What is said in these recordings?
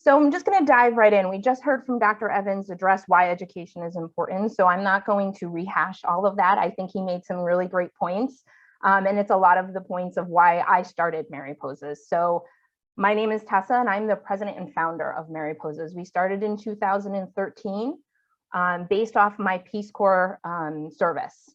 So I'm just going to dive right in. We just heard from Dr. Evans address why education is important. So I'm not going to rehash all of that. I think he made some really great points. And it's a lot of the points of why I started Mariposas. So my name is Tessa, and I'm the president and founder of Mariposas. We started in 2013 based off my Peace Corps service.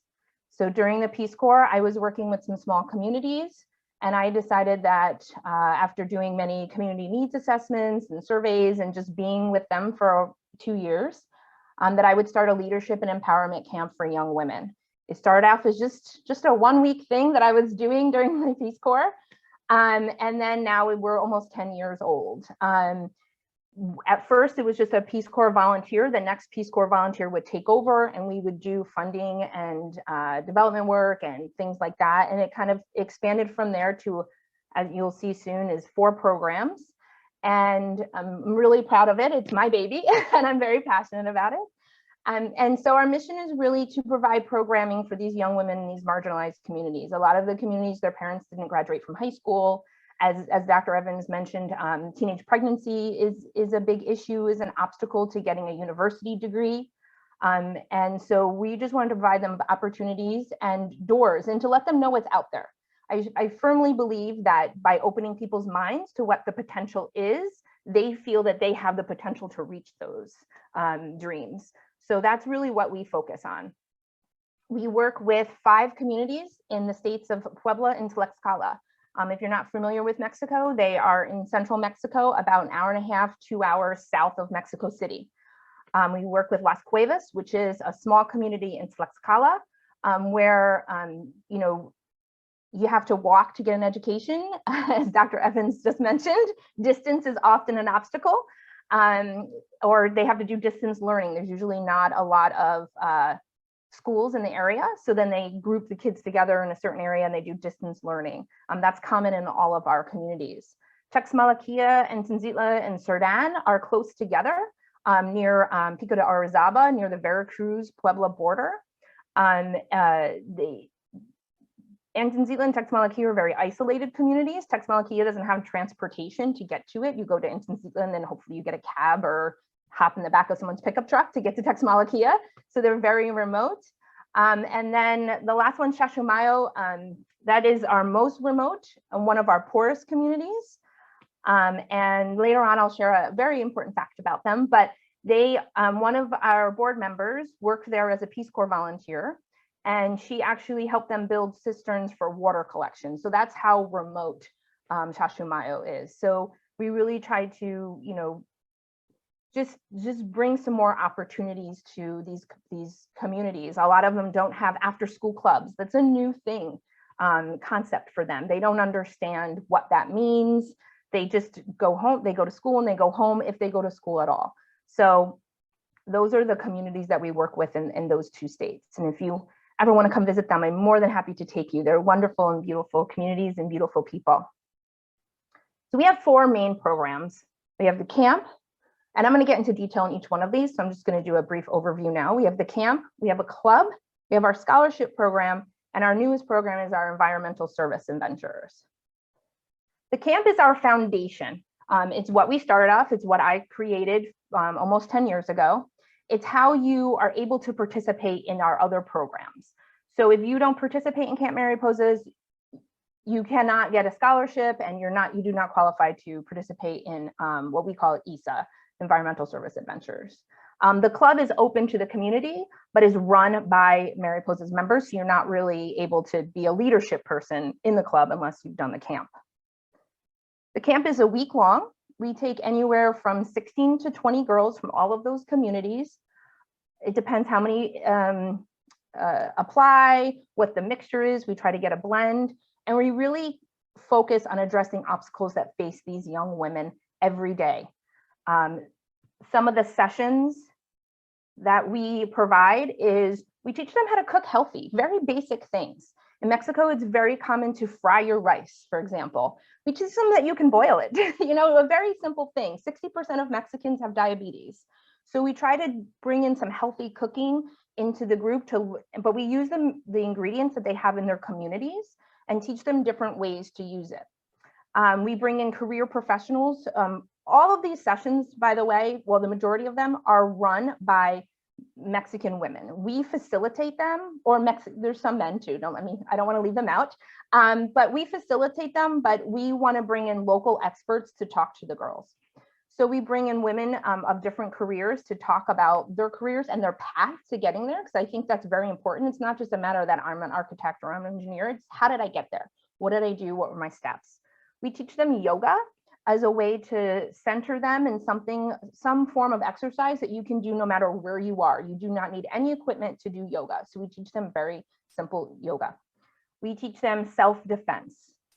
So during the Peace Corps, I was working with some small communities. And I decided that after doing many community needs assessments and surveys and just being with them for 2 years, that I would start a leadership and empowerment camp for young women. It started off as just a 1 week thing that I was doing during my Peace Corps. And then now we're almost 10 years old. At first, it was just a Peace Corps volunteer. The next Peace Corps volunteer would take over and we would do funding and development work and things like that. And it kind of expanded from there to, as you'll see soon, is 4 programs. And I'm really proud of it. It's my baby and I'm very passionate about it. And so our mission is really to provide programming for these young women in these marginalized communities. A lot of the communities, their parents didn't graduate from high school. As Dr. Evans mentioned, teenage pregnancy is a big issue, is an obstacle to getting a university degree. And so we just wanted to provide them opportunities and doors and to let them know what's out there. I firmly believe that by opening people's minds to what the potential is, they feel that they have the potential to reach those dreams. So that's really what we focus on. We work with 5 communities in the states of Puebla and Tlaxcala. If you're not familiar with Mexico, they are in central Mexico, about 1.5 hours, 2 hours south of Mexico City. We work with Las Cuevas, which is a small community in Tlaxcala, where you have to walk to get an education. As Dr. Evans just mentioned, distance is often an obstacle, or they have to do distance learning. There's usually not a lot of schools in the area. So then they group the kids together in a certain area and they do distance learning. That's common in all of our communities. Texmalaquilla and Tzinzitla and Cerdan are close together near Pico de Orizaba, near the Veracruz Puebla border. And Tzinzitla and Texmalaquilla are very isolated communities. Texmalaquilla doesn't have transportation to get to it. You go to Tzinzitla and then hopefully you get a cab or hop in the back of someone's pickup truck to get to Texmalaquilla. So they're very remote. And then the last one, Shashumayo, that is our most remote and one of our poorest communities. And later on, I'll share a very important fact about them, but they, one of our board members worked there as a Peace Corps volunteer, and she actually helped them build cisterns for water collection. So that's how remote Shashumayo is. So we really try to, just bring some more opportunities to these communities. A lot of them don't have after school clubs. That's a new thing, concept for them. They don't understand what that means. They just go home, they go to school and they go home if they go to school at all. So those are the communities that we work with in those 2 states. And if you ever want to come visit them, I'm more than happy to take you. They're wonderful and beautiful communities and beautiful people. So we have 4 main programs. We have the camp, and I'm going to get into detail on each one of these. So I'm just going to do a brief overview now. We have the camp, we have a club, we have our scholarship program, and our newest program is our environmental service and ventures. The camp is our foundation. It's what we started off. It's what I created almost 10 years ago. It's how you are able to participate in our other programs. So if you don't participate in Camp Mariposas, you cannot get a scholarship and you do not qualify to participate in what we call ESA, Environmental Service Adventures. The club is open to the community, but is run by Mariposas members. So you're not really able to be a leadership person in the club unless you've done the camp. The camp is a week long. We take anywhere from 16 to 20 girls from all of those communities. It depends how many apply, what the mixture is. We try to get a blend, and we really focus on addressing obstacles that face these young women every day. Some of the sessions that we provide is we teach them how to cook healthy, very basic things. In Mexico, it's very common to fry your rice, for example. We teach them that you can boil it, a very simple thing. 60% of Mexicans have diabetes. So we try to bring in some healthy cooking into the group, but we use the ingredients that they have in their communities and teach them different ways to use it. We bring in career professionals All of these sessions, by the way, well, the majority of them are run by Mexican women. We facilitate them, or there's some men too. I don't want to leave them out. But we facilitate them, but we want to bring in local experts to talk to the girls. So we bring in women of different careers to talk about their careers and their path to getting there, because I think that's very important. It's not just a matter that I'm an architect or I'm an engineer. It's how did I get there? What did I do? What were my steps? We teach them yoga as a way to center them in some form of exercise that you can do no matter where you are. You do not need any equipment to do yoga. So we teach them very simple yoga. We teach them self-defense.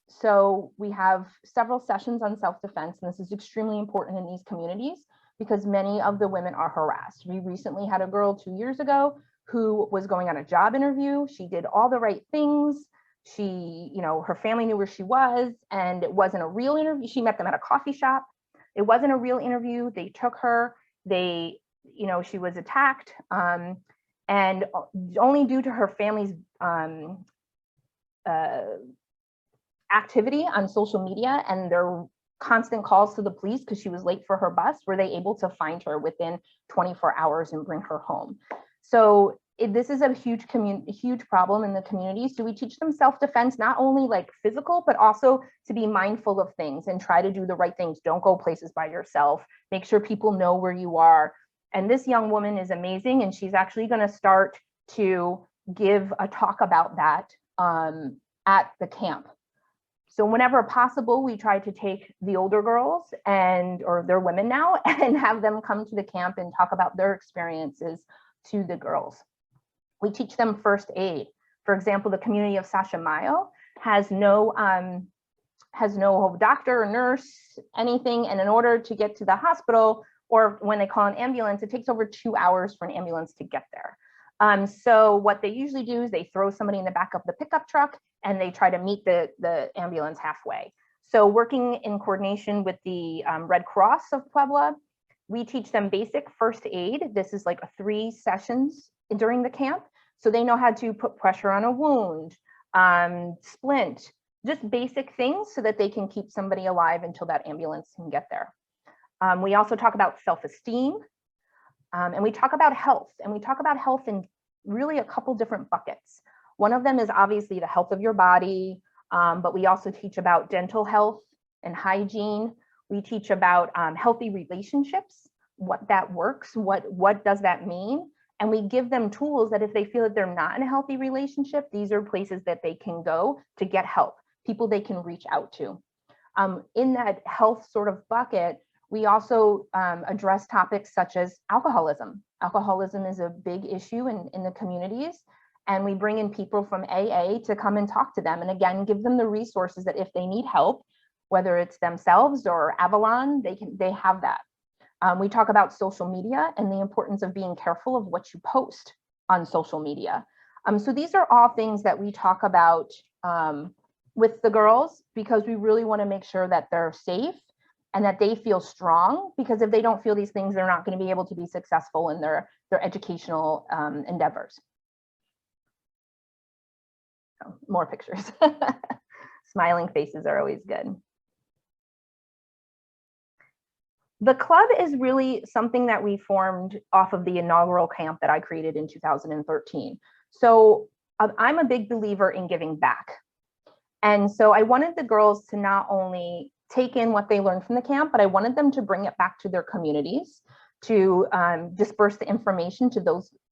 So we have several sessions on self-defense, and this is extremely important in these communities because many of the women are harassed. We recently had a girl 2 years ago who was going on a job interview. She did all the right things. She, her family knew where she was, and it wasn't a real interview. She met them at a coffee shop. It wasn't a real interview. They took her. She was attacked, and only due to her family's activity on social media and their constant calls to the police because she was late for her bus, were they able to find her within 24 hours and bring her home. So this is a huge problem in the community. So we teach them self-defense, not only like physical, but also to be mindful of things and try to do the right things. Don't go places by yourself. Make sure people know where you are. And this young woman is amazing, and she's actually going to start to give a talk about that at the camp. So whenever possible, we try to take the older girls or they're women now, and have them come to the camp and talk about their experiences to the girls. We teach them first aid. For example, the community of Sashamayo has no doctor or nurse, anything. And in order to get to the hospital, or when they call an ambulance, it takes over 2 hours for an ambulance to get there. So what they usually do is they throw somebody in the back of the pickup truck and they try to meet the ambulance halfway. So working in coordination with the Red Cross of Puebla, we teach them basic first aid. This is like 3 sessions during the camp. So they know how to put pressure on a wound, splint, just basic things so that they can keep somebody alive until that ambulance can get there. We also talk about self-esteem. And we talk about health, and we talk about health in really a couple different buckets. One of them is obviously the health of your body, but we also teach about dental health and hygiene. We teach about healthy relationships, what that works, what does that mean? And we give them tools that if they feel that they're not in a healthy relationship, these are places that they can go to get help, people they can reach out to. In that health sort of bucket, we also address topics such as alcoholism. Alcoholism is a big issue in the communities, and we bring in people from AA to come and talk to them, and again, give them the resources that if they need help, whether it's themselves or Avalon, they have that. We talk about social media and the importance of being careful of what you post on social media. So these are all things that we talk about with the girls, because we really want to make sure that they're safe and that they feel strong, because if they don't feel these things, they're not going to be able to be successful in their educational endeavors. So, more pictures. Smiling faces are always good. The club is really something that we formed off of the inaugural camp that I created in 2013. So I'm a big believer in giving back. And so I wanted the girls to not only take in what they learned from the camp, but I wanted them to bring it back to their communities, to disperse the information to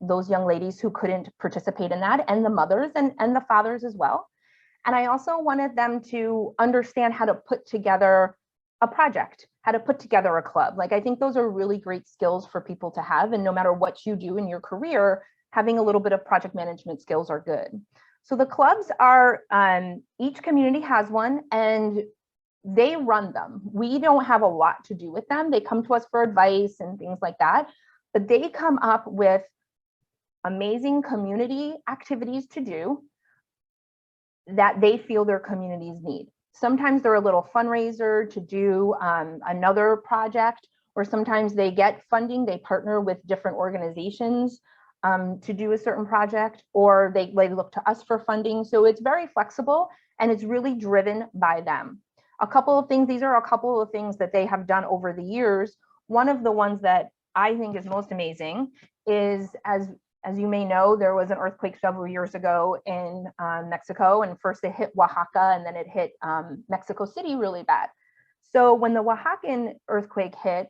those young ladies who couldn't participate in that, and the mothers and the fathers as well. And I also wanted them to understand how to put together a project, how to put together a club. Like, I think those are really great skills for people to have. And no matter what you do in your career, having a little bit of project management skills are good. So the clubs are, each community has one, and they run them. We don't have a lot to do with them. They come to us for advice and things like that, but they come up with amazing community activities to do that they feel their communities need. Sometimes they're a little fundraiser to do another project, or sometimes they get funding, they partner with different organizations to do a certain project, or they look to us for funding. So it's very flexible, and it's really driven by them. a couple of things, these are a couple of things that they have done over the years. One of the ones that I think is most amazing is, as you may know, there was an earthquake several years ago in Mexico, and first it hit Oaxaca and then it hit Mexico City really bad. So when the Oaxacan earthquake hit,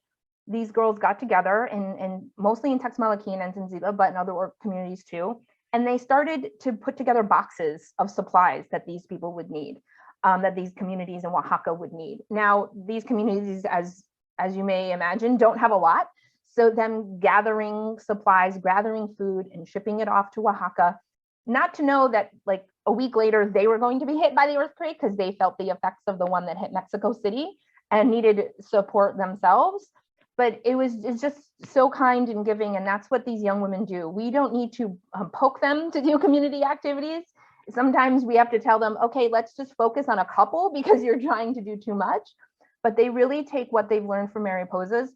these girls got together, and mostly in Texmalaki and Ensenada, but in other communities too, and they started to put together boxes of supplies that these people would need, that these communities in Oaxaca would need. Now, these communities, as you may imagine, don't have a lot. So them gathering supplies, gathering food, and shipping it off to Oaxaca, not to know that like a week later, they were going to be hit by the earthquake because they felt the effects of the one that hit Mexico City and needed support themselves. But it's just so kind and giving, and that's what these young women do. We don't need to poke them to do community activities. Sometimes we have to tell them, okay, let's just focus on a couple because you're trying to do too much. But they really take what they've learned from Mariposas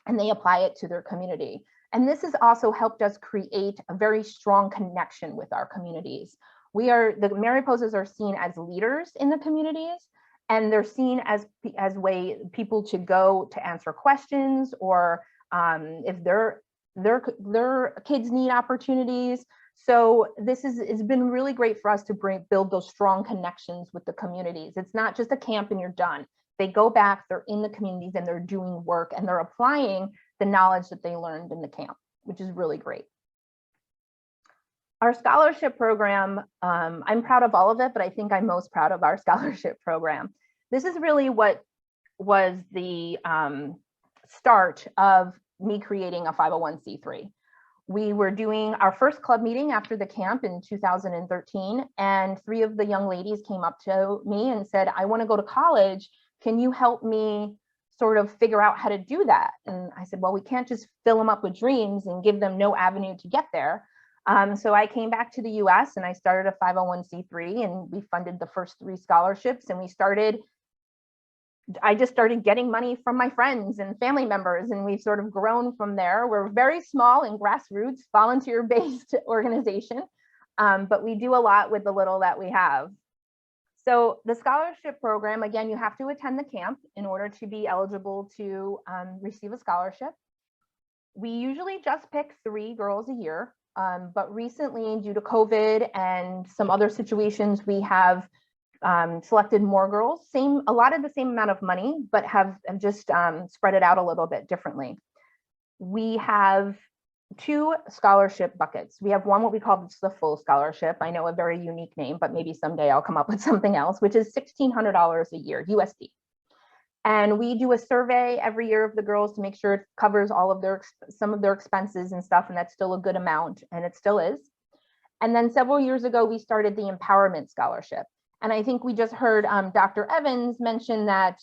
and they apply it to their community. And this has also helped us create a very strong connection with our communities. The Mariposas are seen as leaders in the communities, and they're seen as people to go to answer questions, or if their kids need opportunities. So this has been really great for us to build those strong connections with the communities. It's not just a camp and you're done. They go back, they're in the communities, and they're doing work, and they're applying the knowledge that they learned in the camp, which is really great. Our scholarship program, I'm proud of all of it, but I think I'm most proud of our scholarship program. This is really what was the start of me creating a 501c3. We were doing our first club meeting after the camp in 2013, and 3 of the young ladies came up to me and said, I want to go to college. Can you help me sort of figure out how to do that? And I said, well, we can't just fill them up with dreams and give them no avenue to get there. So I came back to the US and I started a 501c3, and we funded the first 3 scholarships, and I just started getting money from my friends and family members, and we've sort of grown from there. We're very small and grassroots, volunteer-based organization, but we do a lot with the little that we have. So the scholarship program, again, you have to attend the camp in order to be eligible to receive a scholarship. We usually just pick 3 girls a year, but recently, due to COVID and some other situations, we have selected more girls, a lot of the same amount of money, but have just spread it out a little bit differently. We have 2 scholarship buckets. We have one, what we call the full scholarship. I know, a very unique name, but maybe someday I'll come up with something else, which is $1,600 a year, USD. And we do a survey every year of the girls to make sure it covers all of some of their expenses and stuff, and that's still a good amount, and it still is. And then several years ago, we started the Empowerment Scholarship. And I think we just heard Dr. Evans mention that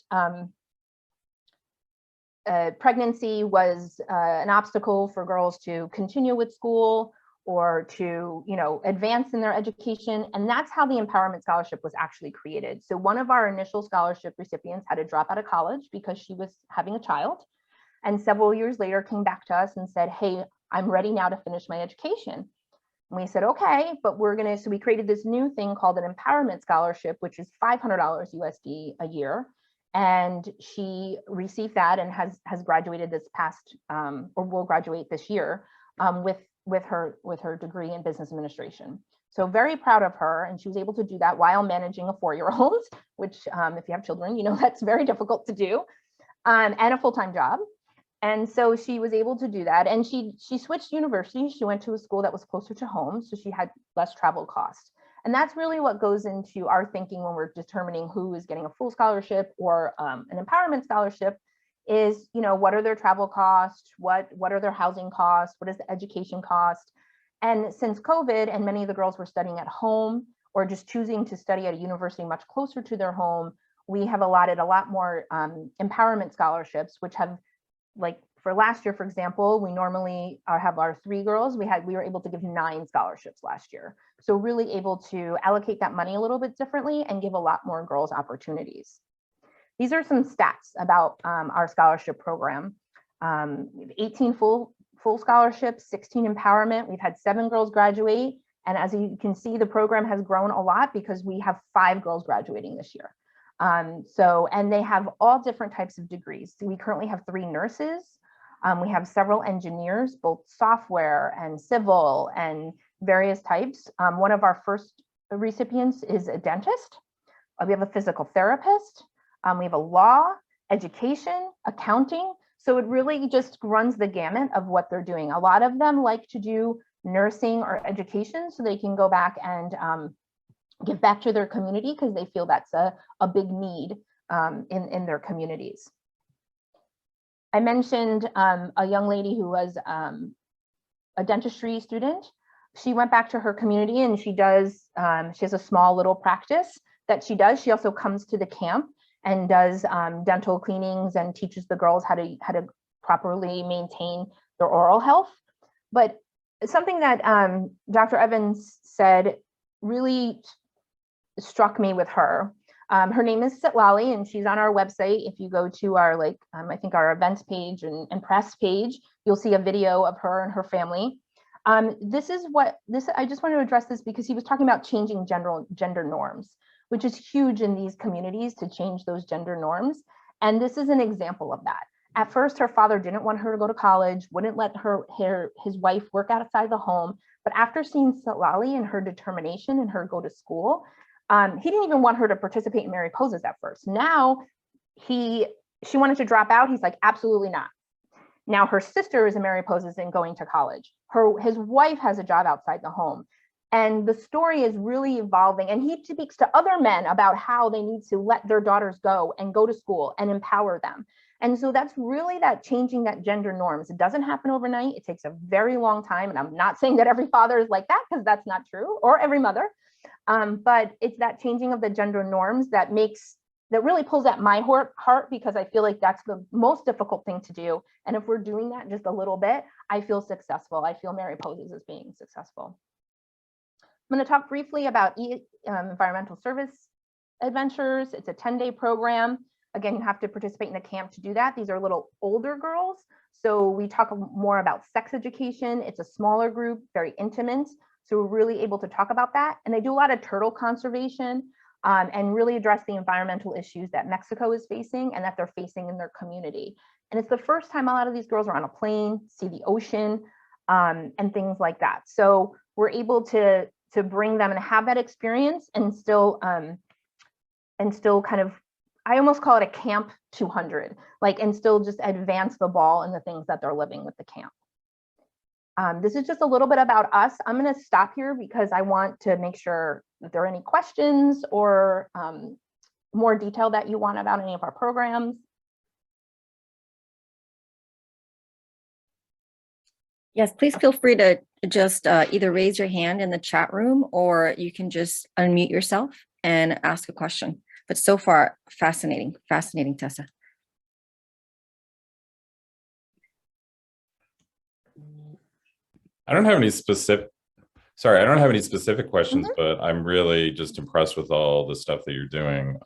pregnancy was an obstacle for girls to continue with school or to, advance in their education. And that's how the Empowerment Scholarship was actually created. So one of our initial scholarship recipients had to drop out of college because she was having a child, and several years later came back to us and said, hey, I'm ready now to finish my education. And we said, okay, but so we created this new thing called an Empowerment Scholarship, which is $500 USD a year. And she received that and has graduated this past, or will graduate this year with her degree in business administration. So very proud of her. And she was able to do that while managing a 4-year-old, which if you have children, that's very difficult to do, and a full-time job. And so she was able to do that. And she switched universities. She went to a school that was closer to home, so she had less travel costs. And that's really what goes into our thinking when we're determining who is getting a full scholarship or an empowerment scholarship is, what are their travel costs? What are their housing costs? What is the education cost? And since COVID, and many of the girls were studying at home or just choosing to study at a university much closer to their home, we have allotted a lot more empowerment scholarships, which have, like for last year, for example, we normally have our 3 girls. We were able to give 9 scholarships last year. So really able to allocate that money a little bit differently and give a lot more girls opportunities. These are some stats about our scholarship program. 18 full scholarships, 16 empowerment. We've had 7 girls graduate. And as you can see, the program has grown a lot because we have 5 girls graduating this year. And they have all different types of degrees. So we currently have 3 nurses. We have several engineers, both software and civil and various types. One of our first recipients is a dentist. We have a physical therapist. We have a law, education, accounting. So it really just runs the gamut of what they're doing. A lot of them like to do nursing or education so they can go back and give back to their community because they feel that's a big need in their communities. I mentioned a young lady who was a dentistry student. She went back to her community and she has a small little practice that she does. She also comes to the camp and does dental cleanings and teaches the girls how to properly maintain their oral health. But something that Dr. Evans said really struck me with her. Her name is Sitlali, and she's on our website. If you go to our I think our events page and press page, you'll see a video of her and her family. I just wanted to address this because he was talking about changing gender norms, which is huge in these communities to change those gender norms. And this is an example of that. At first, her father didn't want her to go to college, wouldn't let his wife work outside the home. But after seeing Sitlali and her determination and her go to school, he didn't even want her to participate in Mariposas at first. Now, she wanted to drop out. He's like, absolutely not. Now her sister is in Mariposas and going to college. His wife has a job outside the home. And the story is really evolving. And he speaks to other men about how they need to let their daughters go to school and empower them. And so that's really that changing that gender norms. It doesn't happen overnight. It takes a very long time. And I'm not saying that every father is like that, because that's not true, or every mother. But it's that changing of the gender norms that really pulls at my heart, because I feel like that's the most difficult thing to do. And if we're doing that just a little bit, I feel successful. I feel Mariposas as being successful. I'm going to talk briefly about environmental service adventures. It's a 10-day program. Again, you have to participate in a camp to do that. These are little older girls. So we talk more about sex education. It's a smaller group, very intimate. So we're really able to talk about that. And they do a lot of turtle conservation and really address the environmental issues that Mexico is facing and that they're facing in their community. And it's the first time a lot of these girls are on a plane, see the ocean, and things like that. So we're able to bring them and have that experience and still kind of, I almost call it a camp 200, and still just advance the ball in the things that they're living with the camp. This is just a little bit about us. I'm going to stop here because I want to make sure that there are any questions or more detail that you want about any of our programs. Yes, please feel free to just either raise your hand in the chat room, or you can just unmute yourself and ask a question. But so far, fascinating, Tessa. I don't have any specific questions, but I'm really just impressed with all the stuff that you're doing.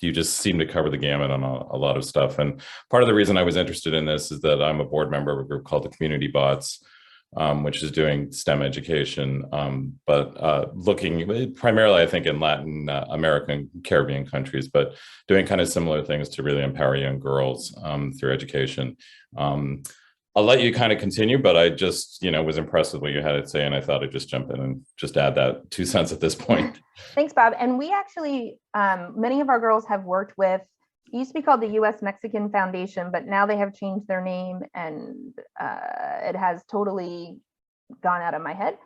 You just seem to cover the gamut on a lot of stuff. And part of the reason I was interested in this is that I'm a board member of a group called the Community Bots, which is doing STEM education, but looking primarily, I think, in Latin American, Caribbean countries, but doing kind of similar things to really empower young girls through education. I'll let you kind of continue, but I just, was impressed with what you had to say, and I thought I'd just jump in and just add that 2 cents at this point. Thanks, Bob. And we actually, many of our girls have worked with, it used to be called the U.S. Mexican Foundation, but now they have changed their name, and it has totally gone out of my head.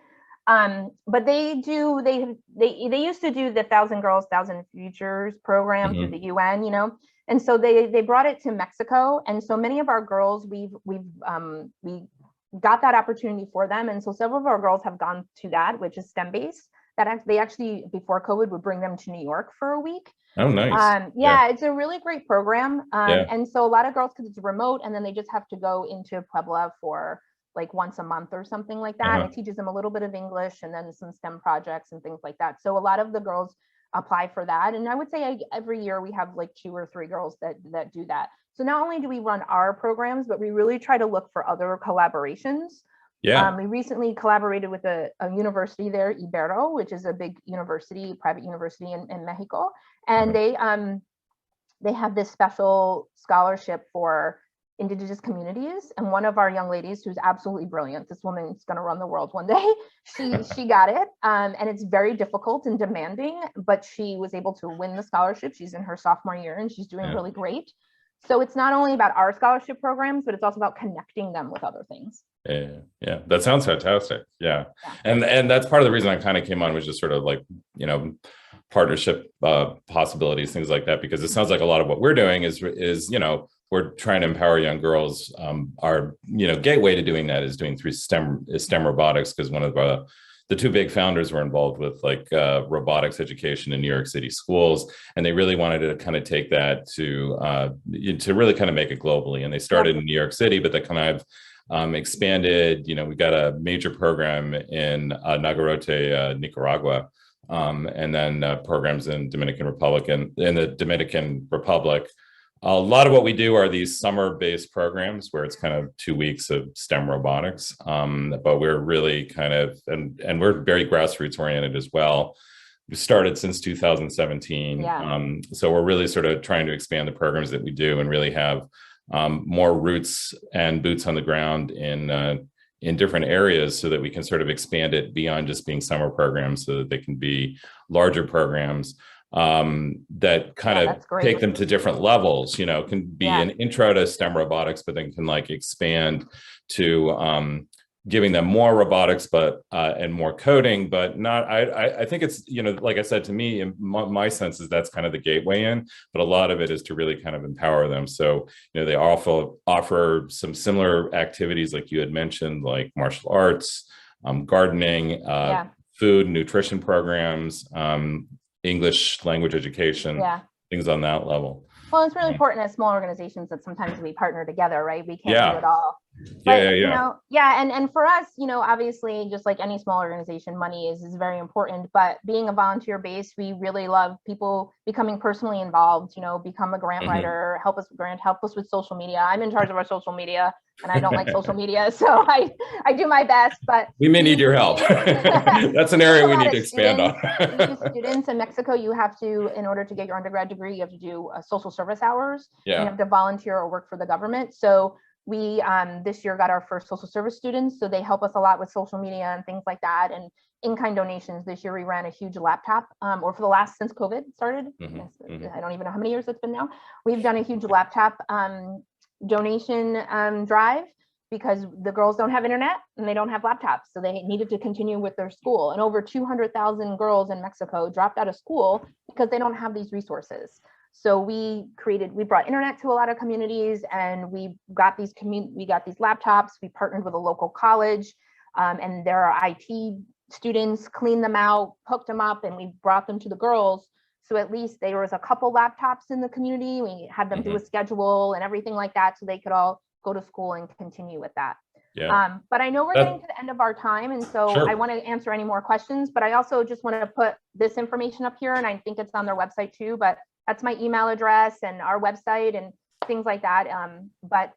But they used to do the 1,000 Girls, 1,000 Futures program through the UN, and so they brought it to Mexico. And so many of our girls, we got that opportunity for them. And so several of our girls have gone to that, which is STEM based. They actually, before COVID, would bring them to New York for a week. Oh, nice. Yeah, it's a really great program. And so a lot of girls, because it's remote, and then they just have to go into Puebla for once a month or something like that. And it teaches them a little bit of English and then some STEM projects and things like that. So a lot of the girls apply for that. And I would say every year we have 2 or 3 girls that do that. So not only do we run our programs, but we really try to look for other collaborations Yeah. We recently collaborated with a university there, Ibero, which is a big university, private university in Mexico. And they have this special scholarship for indigenous communities. And one of our young ladies, who's absolutely brilliant, this woman's going to run the world one day, she got it. And it's very difficult and demanding, but she was able to win the scholarship. She's in her sophomore year and she's doing really great. So it's not only about our scholarship programs, but it's also about connecting them with other things. Yeah, that sounds fantastic. Yeah. And that's part of the reason I kind of came on, was just sort of like, partnership possibilities, things like that, because it sounds like a lot of what we're doing is we're trying to empower young girls. Our gateway to doing that is doing through STEM robotics, because one of the two big founders were involved with like robotics education in New York City schools, and they really wanted to kind of take that to really kind of make it globally. And they started in New York City, but they kind of expanded. We got a major program in Nagarrote, Nicaragua, and then programs in Dominican Republic and in the Dominican Republic. A lot of what we do are these summer-based programs where it's kind of 2 weeks of STEM robotics, but we're really kind of, and we're very grassroots oriented as well. We started since 2017. So we're really sort of trying to expand the programs that we do and really have more roots and boots on the ground in different areas, so that we can sort of expand it beyond just being summer programs, so that they can be larger programs that kind of take them to different levels. Can be an intro to STEM robotics, but then can like expand to giving them more robotics, but and more coding, but not. I think it's like I said, to me, in my sense is that's kind of the gateway in, but a lot of it is to really kind of empower them. So they also offer some similar activities, like you had mentioned, like martial arts, gardening, food, nutrition programs, English language education, things on that level. Well, it's really important as small organizations that sometimes we partner together, right? We can't do it all. But, and for us, obviously, just like any small organization, money is very important. But being a volunteer base, we really love people becoming personally involved. Become a grant writer, help us with social media. I'm in charge of our social media, and I don't like social media, so I do my best. But we may need your help. That's an area we need to expand on. Students in Mexico, you have to, in order to get your undergrad degree, you have to do social service hours. You have to volunteer or work for the government. So we this year got our first social service students, so they help us a lot with social media and things like that. And in-kind donations, this year we ran a huge laptop, or for the last, since COVID started, I don't even know how many years it's been now, we've done a huge laptop donation drive, because the girls don't have internet and they don't have laptops, so they needed to continue with their school. And over 200,000 girls in Mexico dropped out of school because they don't have these resources. So we brought internet to a lot of communities, and we got these laptops. We partnered with a local college, and there are IT students, cleaned them out, hooked them up, and we brought them to the girls. So at least there was a couple laptops in the community. We had them do a schedule and everything like that, so they could all go to school and continue with that. But I know we're getting to the end of our time, and so I want to answer any more questions, but I also just want to put this information up here, and I think it's on their website too, but that's my email address and our website and things like that. But